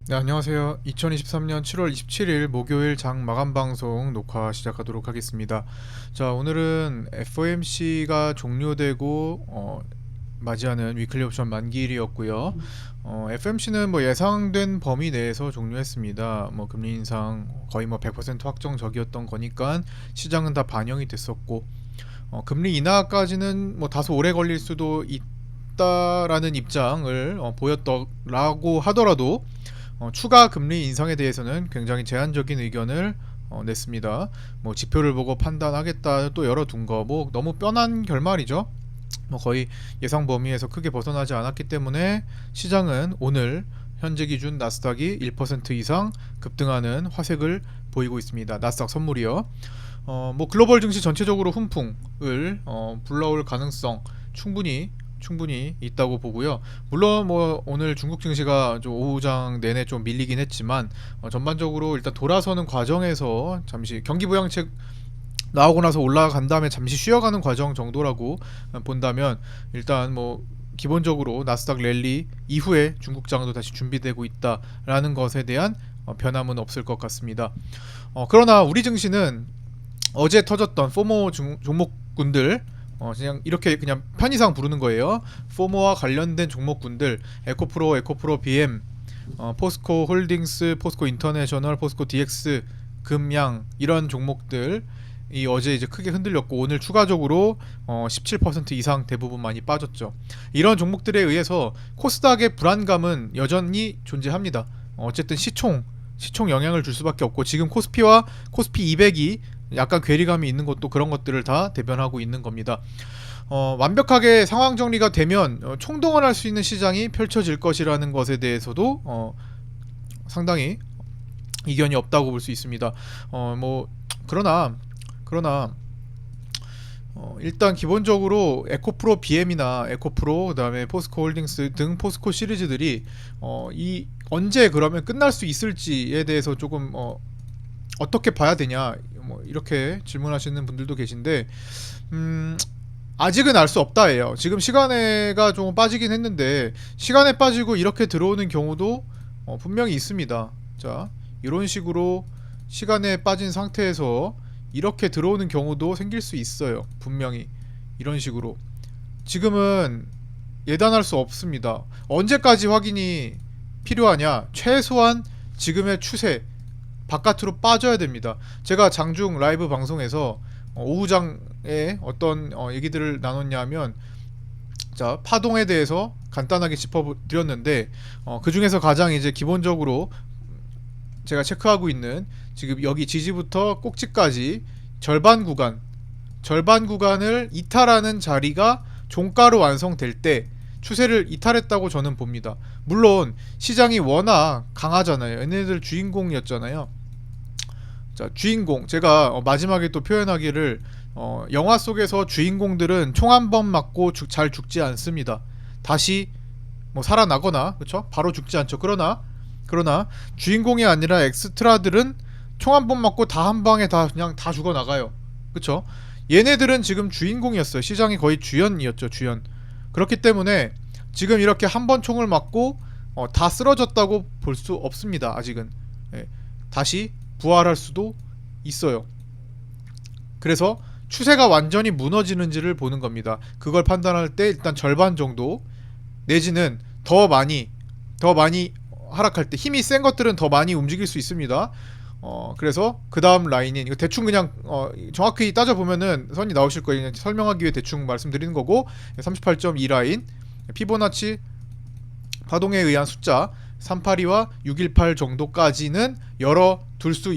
네, 안녕하세요. 2023년 7월 27일 목요일 장 마감 방송 녹화 시작하도록 하겠습니다. 자, 오늘은 FOMC가 종료되고 맞이하는 위클리 옵션 만기일이었고요. FOMC는 뭐 예상된 범위 내에서 종료했습니다. 뭐 금리 인상 거의 뭐 100% 확정적이었던 거니까 시장은 다 반영이 됐었고, 금리 인하까지는 뭐 다소 오래 걸릴 수도 있다라는 입장을 보였더라고 하더라도 추가 금리 인상에 대해서는 굉장히 제한적인 의견을 냈습니다. 뭐 지표를 보고 판단하겠다 또 열어둔 거 뭐 너무 뻔한 결말이죠. 뭐 거의 예상 범위에서 크게 벗어나지 않았기 때문에 시장은 오늘 현재 기준 나스닥이 1% 이상 급등하는 화색을 보이고 있습니다. 나스닥 선물이요. 뭐 글로벌 증시 전체적으로 훈풍을 불러올 가능성 충분히 있다고 보고요. 물론 뭐 오늘 중국 증시가 좀 오후장 내내 좀 밀리긴 했지만 전반적으로 일단 돌아서는 과정에서 잠시 경기 부양책 나오고 나서 올라간 다음에 잠시 쉬어가는 과정 정도라고 본다면 일단 뭐 기본적으로 나스닥 랠리 이후에 중국장도 다시 준비되고 있다라는 것에 대한 변함은 없을 것 같습니다. 그러나 우리 증시는 어제 터졌던 포모 종목군들 그냥 이렇게 그냥 편의상 부르는 거예요. 포모와 관련된 종목군들 에코프로 BM, 포스코 홀딩스, 포스코 인터내셔널, 포스코 DX, 금양 이런 종목들 이 어제 이제 크게 흔들렸고 오늘 추가적으로 17% 이상 대부분 많이 빠졌죠. 이런 종목들에 의해서 코스닥의 불안감은 여전히 존재합니다. 어쨌든 시총 영향을 줄 수밖에 없고 지금 코스피와 코스피 200이 약간 괴리감이 있는 것도 그런 것들을 다 대변하고 있는 겁니다. 완벽하게 상황 정리가 되면 총동원 할 수 있는 시장이 펼쳐질 것이라는 것에 대해서도 상당히 이견이 없다고 볼 수 있습니다. 뭐 그러나 일단 기본적으로 에코프로 BM이나 에코프로 그다음에 포스코 홀딩스 등 포스코 시리즈들이 이 언제 그러면 끝날 수 있을지에 대해서 조금 어떻게 봐야 되냐 뭐 이렇게 질문하시는 분들도 계신데 아직은 알 수 없다예요. 지금 시간에가 좀 빠지긴 했는데 시간에 빠지고 이렇게 들어오는 경우도 분명히 있습니다. 자, 이런 식으로 시간에 빠진 상태에서 이렇게 들어오는 경우도 생길 수 있어요. 분명히 이런 식으로 지금은 예단할 수 없습니다. 언제까지 확인이 필요하냐? 최소한 지금의 추세 바깥으로 빠져야 됩니다. 제가 장중 라이브 방송에서 오후장에 어떤 얘기들을 나눴냐면 자 파동에 대해서 간단하게 짚어드렸는데 그 중에서 가장 이제 기본적으로 제가 체크하고 있는 지금 여기 지지부터 꼭지까지 절반 구간을 이탈하는 자리가 종가로 완성될 때 추세를 이탈했다고 저는 봅니다. 물론 시장이 워낙 강하잖아요. 얘네들 주인공이었잖아요. 자, 주인공 제가 마지막에 또 표현하기를 영화 속에서 주인공들은 총 한 번 맞고 잘 죽지 않습니다. 다시 뭐 살아나거나 그렇죠? 바로 죽지 않죠. 그러나 주인공이 아니라 엑스트라들은 총 한 번 맞고 다 한 방에 다 그냥 다 죽어 나가요. 그렇죠? 얘네들은 지금 주인공이었어요. 시장이 거의 주연이었죠. 주연. 그렇기 때문에 지금 이렇게 한 번 총을 맞고 다 쓰러졌다고 볼 수 없습니다. 아직은. 예. 다시 부활할 수도 있어요. 그래서 추세가 완전히 무너지는지를 보는 겁니다. 그걸 판단할 때 일단 절반 정도 내지는 더 많이 하락할 때 힘이 센 것들은 더 많이 움직일 수 있습니다. 그래서 그 다음 라인인 이거 대충 그냥 정확히 따져보면은 선이 나오실 거예요. 그냥 설명하기 위해 대충 말씀드리는 거고 38.2 라인 피보나치 파동에 의한 숫자 382와 618 정도까지는 열어둘 수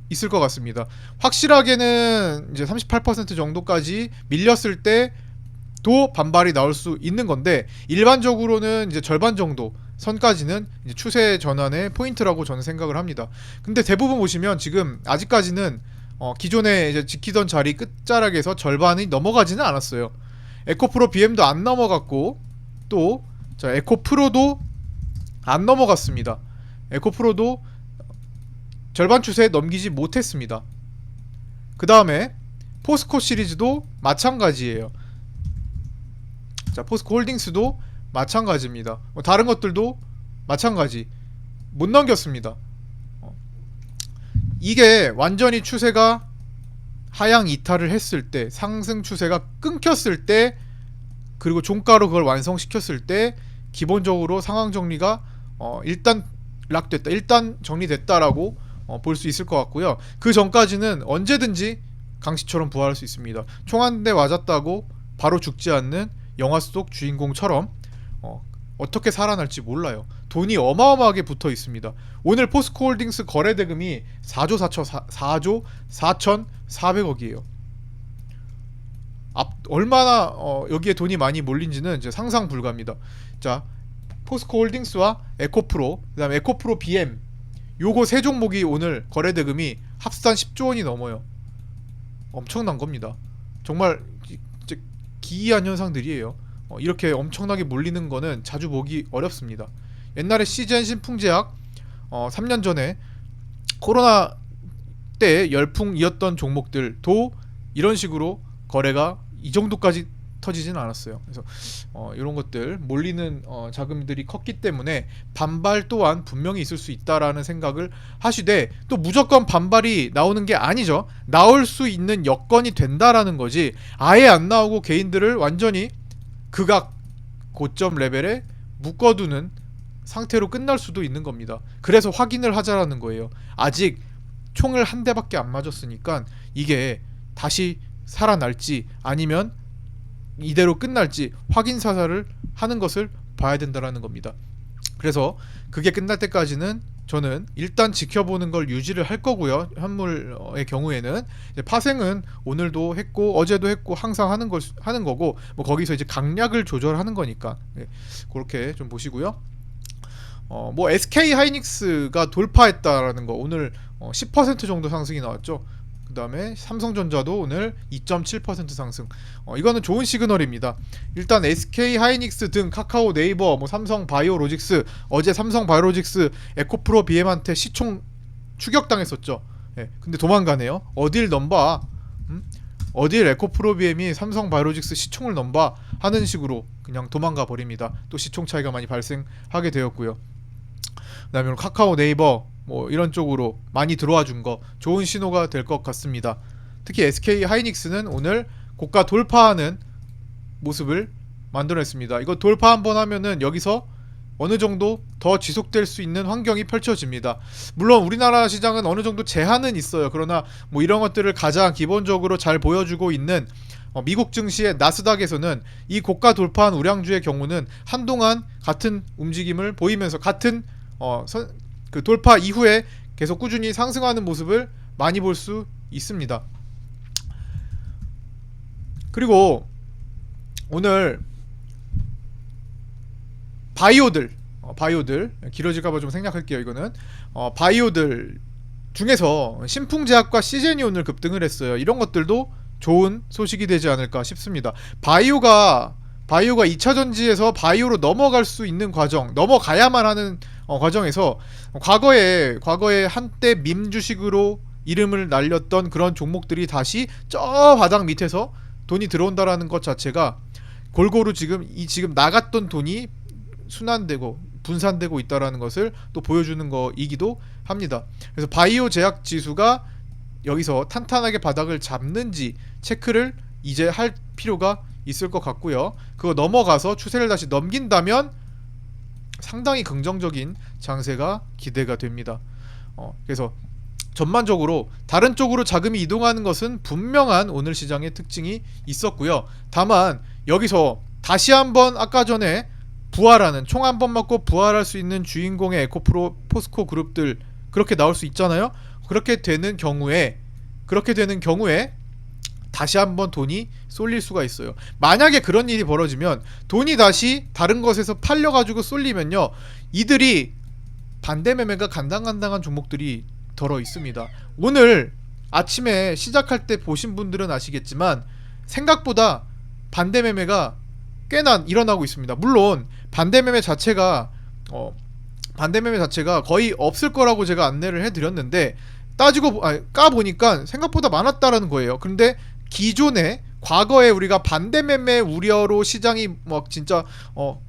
있을 것 같습니다. 확실하게는 이제 38% 정도까지 밀렸을 때도 반발이 나올 수 있는 건데 일반적으로는 이제 절반 정도 선까지는 이제 추세 전환의 포인트라고 저는 생각을 합니다. 근데 대부분 보시면 지금 아직까지는 기존에 이제 지키던 자리 끝자락에서 절반이 넘어가지는 않았어요. 에코프로 BM도 안 넘어갔고 또 자, 에코프로도 안 넘어갔습니다. 에코프로도 절반 추세에 넘기지 못했습니다. 그 다음에 포스코 시리즈도 마찬가지예요. 자, 포스코 홀딩스도 마찬가지입니다. 다른 것들도 마찬가지. 못 넘겼습니다. 어, 이게 완전히 추세가 하향 이탈을 했을 때, 상승 추세가 끊겼을 때, 그리고 종가로 그걸 완성시켰을 때 기본적으로 상황 정리가 일단 락됐다, 일단 정리됐다라고 볼 수 있을 것 같고요. 그 전까지는 언제든지 강시처럼 부활할 수 있습니다. 총 한 대 맞았다고 바로 죽지 않는 영화 속 주인공처럼 어떻게 살아날지 몰라요. 돈이 어마어마하게 붙어 있습니다. 오늘 포스코홀딩스 거래 대금이 4조 4,400억이에요. 얼마나 여기에 돈이 많이 몰린지는 이제 상상 불가입니다. 자, 포스코홀딩스와 에코프로, 그다음에 에코프로 BM, 요거 세 종목이 오늘 거래 대금이 합산 10조 원이 넘어요. 엄청난 겁니다. 정말 기이한 현상들이에요. 이렇게 엄청나게 몰리는 거는 자주 보기 어렵습니다. 옛날에 CGN 신풍제약 3년 전에 코로나 때 열풍이었던 종목들도 이런 식으로 거래가 이 정도까지 터지진 않았어요. 그래서 이런 것들 몰리는 자금들이 컸기 때문에 반발 또한 분명히 있을 수 있다라는 생각을 하시되, 또 무조건 반발이 나오는 게 아니죠. 나올 수 있는 여건이 된다라는 거지, 아예 안 나오고 개인들을 완전히 극악 고점 레벨에 묶어두는 상태로 끝날 수도 있는 겁니다. 그래서 확인을 하자라는 거예요. 아직 총을 한 대밖에 안 맞았으니까 이게 다시 살아날지 아니면 이대로 끝날지 확인 사살을 하는 것을 봐야 된다라는 겁니다. 그래서 그게 끝날 때까지는 저는 일단 지켜보는 걸 유지를 할 거고요. 현물의 경우에는 이제 파생은 오늘도 했고 어제도 했고 항상 하는 거고, 뭐 거기서 이제 강약을 조절하는 거니까 그렇게 좀 보시고요. 뭐 SK 하이닉스가 돌파했다라는 거, 오늘 10% 정도 상승이 나왔죠. 그 다음에 삼성전자도 오늘 2.7% 상승. 이거는 좋은 시그널입니다. 일단 SK 하이닉스 등 카카오, 네이버, 뭐 삼성 바이오로직스, 어제 삼성 바이오로직스 에코프로 BM한테 시총 추격당했었죠. 근데 도망가네요. 어딜 넘봐? 어딜 에코프로 BM이 삼성 바이오로직스 시총을 넘봐 하는 식으로 그냥 도망가 버립니다. 또 시총 차이가 많이 발생하게 되었고요. 그 다음에 카카오, 네이버 뭐 이런 쪽으로 많이 들어와 준 거 좋은 신호가 될 것 같습니다. 특히 SK 하이닉스는 오늘 고가 돌파하는 모습을 만들어냈습니다. 이거 돌파 한번 하면은 여기서 어느 정도 더 지속될 수 있는 환경이 펼쳐집니다. 물론 우리나라 시장은 어느 정도 제한은 있어요. 그러나 뭐 이런 것들을 가장 기본적으로 잘 보여주고 있는 미국 증시의 나스닥에서는 이 고가 돌파한 우량주의 경우는 한동안 같은 움직임을 보이면서 같은 그 돌파 이후에 계속 꾸준히 상승하는 모습을 많이 볼 수 있습니다. 그리고 오늘 바이오들 길어질까봐 좀 생략할게요. 이거는 바이오들 중에서 신풍제약과 시젠이 오늘 급등을 했어요. 이런 것들도 좋은 소식이 되지 않을까 싶습니다. 바이오가 2차전지에서 바이오로 넘어갈 수 있는 과정, 넘어가야만 하는 과정에서 과거에 한때 밈 주식으로 이름을 날렸던 그런 종목들이 다시 저 바닥 밑에서 돈이 들어온다라는 것 자체가 골고루 지금 나갔던 돈이 순환되고 분산되고 있다라는 것을 또 보여주는 거이기도 합니다. 그래서 바이오 제약 지수가 여기서 탄탄하게 바닥을 잡는지 체크를 이제 할 필요가 있을 것 같고요. 그거 넘어가서 추세를 다시 넘긴다면 상당히 긍정적인 장세가 기대가 됩니다. 그래서 전반적으로 다른 쪽으로 자금이 이동하는 것은 분명한 오늘 시장의 특징이 있었고요. 다만 여기서 다시 한번 아까 전에 부활하는, 총 한 번 맞고 부활할 수 있는 주인공의 에코프로, 포스코 그룹들 그렇게 나올 수 있잖아요. 그렇게 되는 경우에 다시 한번 돈이 쏠릴 수가 있어요. 만약에 그런 일이 벌어지면 돈이 다시 다른 것에서 팔려가지고 쏠리면요, 이들이 반대 매매가 간당간당한 종목들이 덜어 있습니다. 오늘 아침에 시작할 때 보신 분들은 아시겠지만 생각보다 반대 매매가 꽤나 일어나고 있습니다. 물론 반대 매매 자체가 거의 없을 거라고 제가 안내를 해드렸는데 까보니까 생각보다 많았다라는 거예요. 근데 기존에 과거에 우리가 반대 매매 우려로 시장이 막 진짜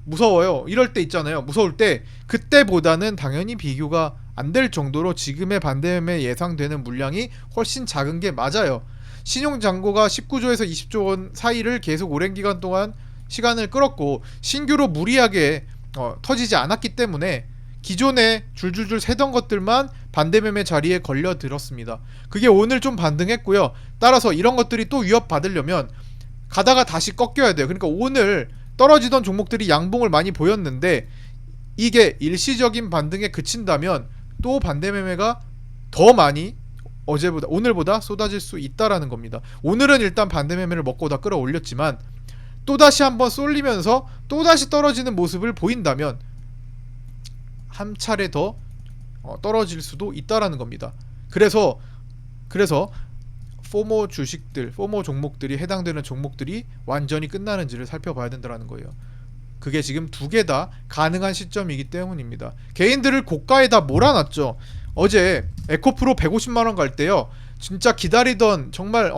무서워요, 이럴 때 있잖아요. 무서울 때 그때보다는 당연히 비교가 안 될 정도로 지금의 반대 매매 예상되는 물량이 훨씬 작은 게 맞아요. 신용 잔고가 19조에서 20조 원 사이를 계속 오랜 기간 동안 시간을 끌었고 신규로 무리하게 터지지 않았기 때문에 기존에 줄줄줄 새던 것들만 반대매매 자리에 걸려들었습니다. 그게 오늘 좀 반등했고요. 따라서 이런 것들이 또 위협받으려면 가다가 다시 꺾여야 돼요. 그러니까 오늘 떨어지던 종목들이 양봉을 많이 보였는데 이게 일시적인 반등에 그친다면 또 반대매매가 더 많이 오늘보다 쏟아질 수 있다라는 겁니다. 오늘은 일단 반대매매를 먹고 다 끌어올렸지만 또다시 한번 쏠리면서 또다시 떨어지는 모습을 보인다면 한 차례 더 떨어질 수도 있다라는 겁니다. 그래서 포모 주식들, 포모 종목들이 해당되는 종목들이 완전히 끝나는지를 살펴봐야 된다는 거예요. 그게 지금 두 개 다 가능한 시점이기 때문입니다. 개인들을 고가에다 몰아놨죠. 어제 에코프로 150만원 갈 때요, 진짜 기다리던, 정말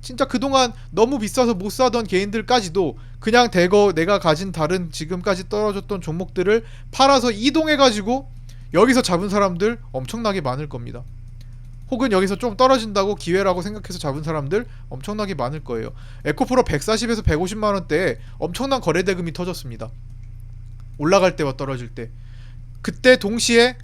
진짜 그동안 너무 비싸서 못 사던 개인들까지도 그냥 대거 내가 가진 다른 지금까지 떨어졌던 종목들을 팔아서 이동해가지고 여기서 잡은 사람들 엄청나게 많을 겁니다. 혹은 여기서 좀 떨어진다고 기회라고 생각해서 잡은 사람들 엄청나게 많을 거예요. 에코프로 140에서 150만원대에 엄청난 거래대금이 터졌습니다. 올라갈 때와 떨어질 때. 그때 동시에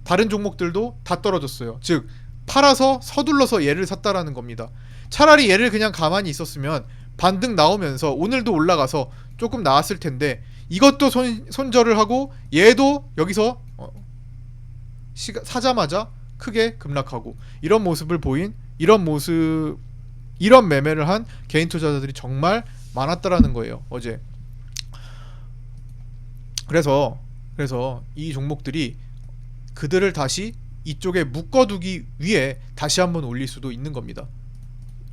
다른 종목들도 다 떨어졌어요. 즉 팔아서 서둘러서 얘를 샀다라는 겁니다. 차라리 얘를 그냥 가만히 있었으면 반등 나오면서 오늘도 올라가서 조금 나았을 텐데 이것도 손절을 하고 얘도 여기서 사자마자 크게 급락하고 이런 모습을 보인 이런 매매를 한 개인 투자자들이 정말 많았다라는 거예요, 어제. 그래서 이 종목들이 그들을 다시 이쪽에 묶어두기 위해 다시 한번 올릴 수도 있는 겁니다.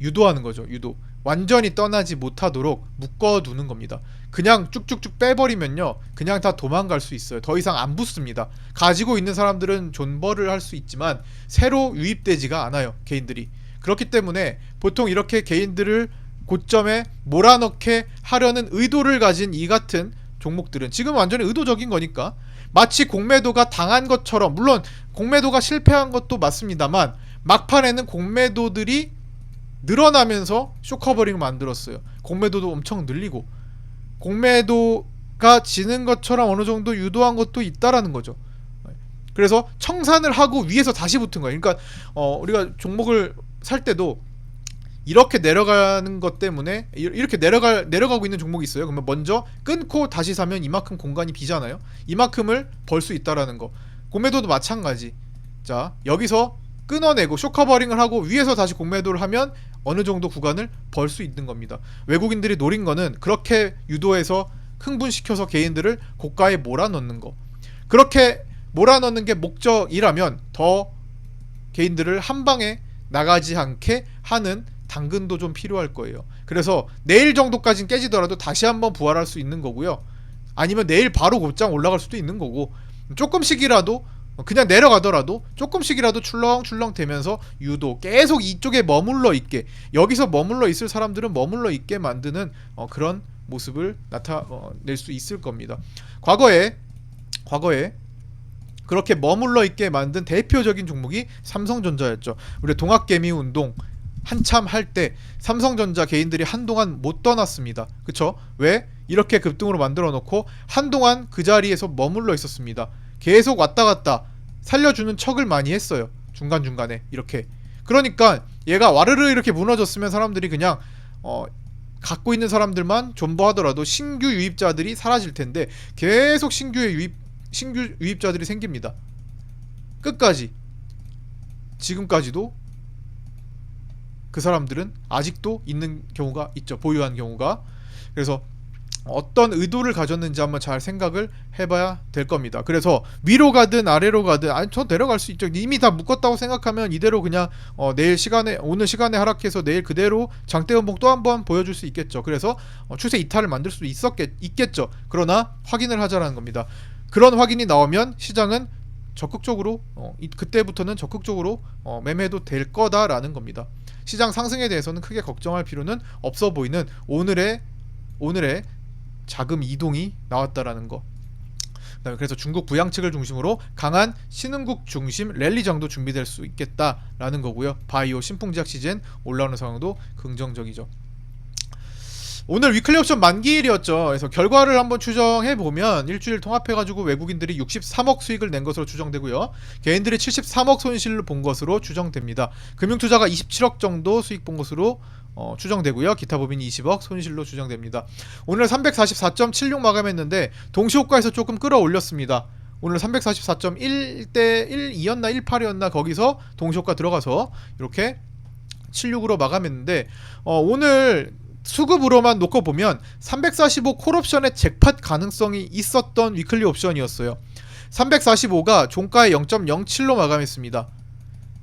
유도하는 거죠, 유도. 완전히 떠나지 못하도록 묶어두는 겁니다. 그냥 쭉쭉쭉 빼버리면요, 그냥 다 도망갈 수 있어요. 더 이상 안 붙습니다. 가지고 있는 사람들은 존버를 할 수 있지만 새로 유입되지가 않아요, 개인들이. 그렇기 때문에 보통 이렇게 개인들을 고점에 몰아넣게 하려는 의도를 가진 이 같은 종목들은 지금 완전히 의도적인 거니까 마치 공매도가 당한 것처럼, 물론 공매도가 실패한 것도 맞습니다만 막판에는 공매도들이 늘어나면서 쇼커버링을 만들었어요. 공매도도 엄청 늘리고 공매도가 지는 것처럼 어느 정도 유도한 것도 있다라는 거죠. 그래서 청산을 하고 위에서 다시 붙은 거예요. 그러니까 우리가 종목을 살 때도 이렇게 내려가는 것 때문에 이렇게 내려가고 있는 종목이 있어요. 그러면 먼저 끊고 다시 사면 이만큼 공간이 비잖아요. 이만큼을 벌 수 있다라는 거. 공매도도 마찬가지. 자, 여기서 끊어내고 쇼커버링을 하고 위에서 다시 공매도를 하면 어느 정도 구간을 벌 수 있는 겁니다. 외국인들이 노린 거는 그렇게 유도해서 흥분시켜서 개인들을 고가에 몰아넣는 거. 그렇게 몰아넣는 게 목적이라면 더 개인들을 한 방에 나가지 않게 하는 당근도 좀 필요할 거예요. 그래서 내일 정도까지는 깨지더라도 다시 한번 부활할 수 있는 거고요. 아니면 내일 바로 곧장 올라갈 수도 있는 거고, 조금씩이라도 그냥 내려가더라도 조금씩이라도 출렁출렁 되면서 유도, 계속 이쪽에 머물러 있게, 여기서 머물러 있을 사람들은 머물러 있게 만드는 그런 모습을 나타낼 수 있을 겁니다. 과거에 그렇게 머물러 있게 만든 대표적인 종목이 삼성전자였죠. 우리 동학개미 운동 한참 할 때 삼성전자 개인들이 한동안 못 떠났습니다. 그쵸? 왜? 이렇게 급등으로 만들어 놓고 한동안 그 자리에서 머물러 있었습니다. 계속 왔다 갔다 살려주는 척을 많이 했어요, 중간중간에. 이렇게. 그러니까 얘가 와르르 이렇게 무너졌으면 사람들이 그냥 갖고 있는 사람들만 존버하더라도 신규 유입자들이 사라질 텐데 계속 신규 유입자들이 생깁니다. 끝까지. 지금까지도 그 사람들은 아직도 있는 경우가 있죠, 보유한 경우가. 그래서 어떤 의도를 가졌는지 한번 잘 생각을 해봐야 될 겁니다. 그래서 위로 가든 아래로 가든, 아니 저 내려갈 수 있죠. 이미 다 묶었다고 생각하면 이대로 그냥 오늘 시간에 하락해서 내일 그대로 장대음봉 또 한번 보여줄 수 있겠죠. 그래서 추세 이탈을 만들 수 있겠죠. 그러나 확인을 하자라는 겁니다. 그런 확인이 나오면 시장은 적극적으로 그때부터는 적극적으로 매매도 될 거다라는 겁니다. 시장 상승에 대해서는 크게 걱정할 필요는 없어 보이는 오늘의 자금 이동이 나왔다라는 거. 그다음에 그래서 중국 부양책을 중심으로 강한 신흥국 중심 랠리장도 준비될 수 있겠다라는 거고요. 바이오 신풍제약 시즌 올라오는 상황도 긍정적이죠. 오늘 위클리 옵션 만기일이었죠. 그래서 결과를 한번 추정해 보면 일주일 통합해가지고 외국인들이 63억 수익을 낸 것으로 추정되고요. 개인들이 73억 손실을 본 것으로 추정됩니다. 금융투자가 27억 정도 수익 본 것으로 추정되고요. 기타 법인이 20억 손실로 추정됩니다. 오늘 344.76 마감했는데 동시호가에서 조금 끌어올렸습니다. 오늘 344.1대 12였나 18이었나 거기서 동시호가 들어가서 이렇게 76으로 마감했는데 오늘 수급으로만 놓고 보면 345 콜옵션의 잭팟 가능성이 있었던 위클리 옵션이었어요. 345가 종가의 0.07로 마감했습니다.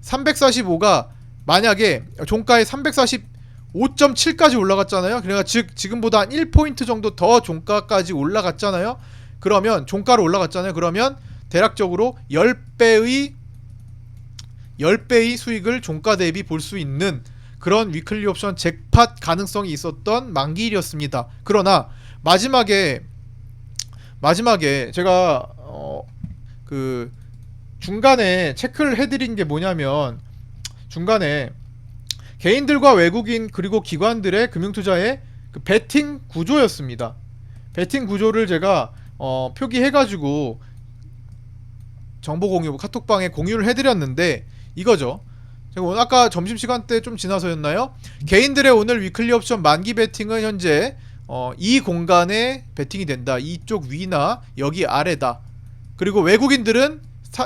345가 만약에 종가의 345.7까지 올라갔잖아요. 그러니까 즉 지금보다 한 1포인트 정도 더 종가까지 올라갔잖아요. 그러면 종가로 올라갔잖아요. 그러면 대략적으로 10배의 수익을 종가 대비 볼 수 있는 그런 위클리 옵션 잭팟 가능성이 있었던 만기일이었습니다. 그러나 마지막에 제가 그 중간에 체크를 해드린 게 뭐냐면 중간에 개인들과 외국인 그리고 기관들의 금융투자의 그 베팅 구조였습니다. 베팅 구조를 제가 표기해가지고 정보 공유 카톡방에 공유를 해드렸는데 이거죠. 제가 오늘 아까 점심시간 때 좀 지나서였나요? 개인들의 오늘 위클리 옵션 만기 베팅은 현재 이 공간에 베팅이 된다. 이쪽 위나 여기 아래다. 그리고 외국인들은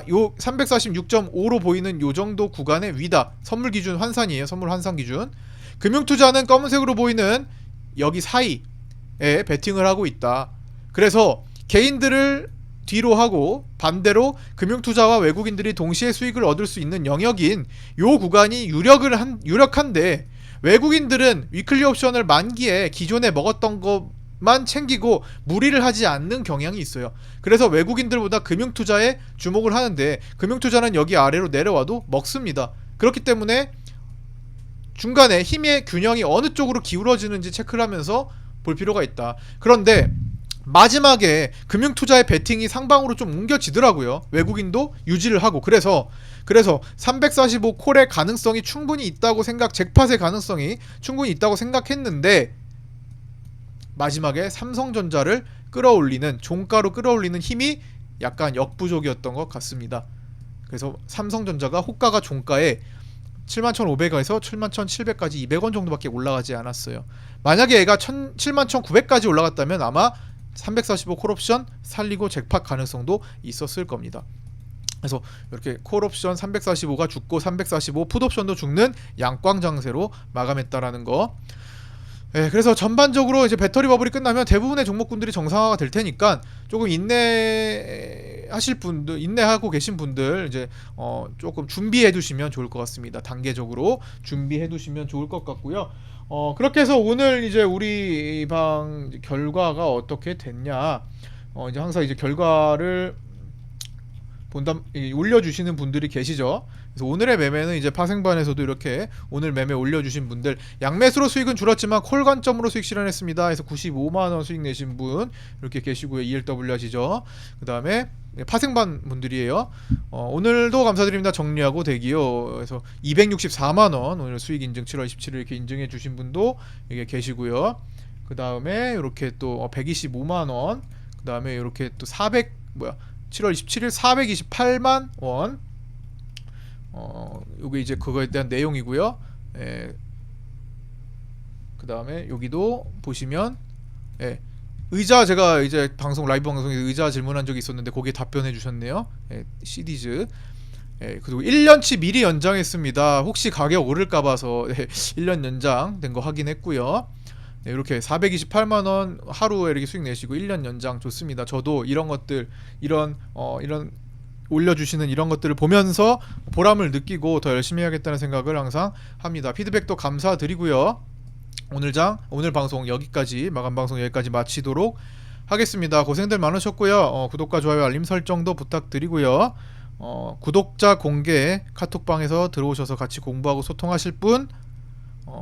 요 346.5로 보이는 요 정도 구간의 위다. 선물 기준 환산이에요. 선물 환산 기준. 금융투자는 검은색으로 보이는 여기 사이에 베팅을 하고 있다. 그래서 개인들을 뒤로 하고 반대로 금융투자와 외국인들이 동시에 수익을 얻을 수 있는 영역인 요 구간이 유력한데 외국인들은 위클리 옵션을 만기에 기존에 먹었던 것만 챙기고 무리를 하지 않는 경향이 있어요. 그래서 외국인들보다 금융투자에 주목을 하는데 금융투자는 여기 아래로 내려와도 먹습니다. 그렇기 때문에 중간에 힘의 균형이 어느 쪽으로 기울어지는지 체크를 하면서 볼 필요가 있다. 그런데 마지막에 금융투자의 베팅이 상방으로 좀 옮겨지더라고요. 외국인도 유지를 하고 그래서 345 콜의 가능성이 충분히 있다고 잭팟의 가능성이 충분히 있다고 생각했는데 마지막에 삼성전자를 종가로 끌어올리는 힘이 약간 역부족이었던 것 같습니다. 그래서 삼성전자가 호가가 종가에 71,500원에서 71,700까지 200원 정도밖에 올라가지 않았어요. 만약에 얘가 71,900까지 올라갔다면 아마 345 콜옵션 살리고 잭팟 가능성도 있었을 겁니다. 그래서 이렇게 콜옵션 345가 죽고 345 풋옵션도 죽는 양꽝 장세로 마감했다라는 거. 그래서 전반적으로 이제 배터리 버블이 끝나면 대부분의 종목군들이 정상화가 될 테니까 조금 인내하고 계신 분들 이제 조금 준비해 두시면 좋을 것 같습니다. 단계적으로 준비해 두시면 좋을 것 같고요. 그렇게 해서 오늘 이제 우리 방 결과가 어떻게 됐냐, 이제 항상 이제 결과를 올려주시는 분들이 계시죠. 그래서 오늘의 매매는 이제 파생반에서도 이렇게 오늘 매매 올려주신 분들 양매수로 수익은 줄었지만 콜 관점으로 수익 실현했습니다. 그래서 95만원 수익 내신 분 이렇게 계시고요. ELW 하시죠. 그 다음에 파생반 분들이에요. 오늘도 감사드립니다. 정리하고 대기요. 그래서 264만원 오늘 수익 인증 7월 27일 이렇게 인증해 주신 분도 이게 계시고요. 그 다음에 이렇게 또 125만원, 그 다음에 이렇게 또 7월 27일 428만 원. 요게 이제 그거에 대한 내용이고요. 그 다음에 여기도 보시면 의자, 제가 이제 라이브 방송에서 의자 질문한 적이 있었는데 거기에 답변해 주셨네요. CD즈. 그리고 1년치 미리 연장했습니다. 혹시 가격 오를까 봐서 1년 연장된 거 확인했고요. 이렇게 428만원 하루에 이렇게 수익 내시고 1년 연장 좋습니다. 저도 이런 것들, 이런 올려주시는 이런 것들을 보면서 보람을 느끼고 더 열심히 해야겠다는 생각을 항상 합니다. 피드백도 감사드리고요. 오늘 방송 여기까지, 마감 방송 여기까지 마치도록 하겠습니다. 고생들 많으셨고요. 구독과 좋아요, 알림 설정도 부탁드리고요. 구독자 공개 카톡방에서 들어오셔서 같이 공부하고 소통하실 분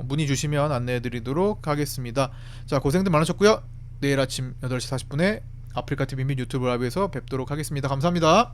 문의 주시면 안내해 드리도록 하겠습니다. 자, 고생들 많으셨고요. 내일 아침 8시 40분에 아프리카 TV 및 유튜브 라이브에서 뵙도록 하겠습니다. 감사합니다.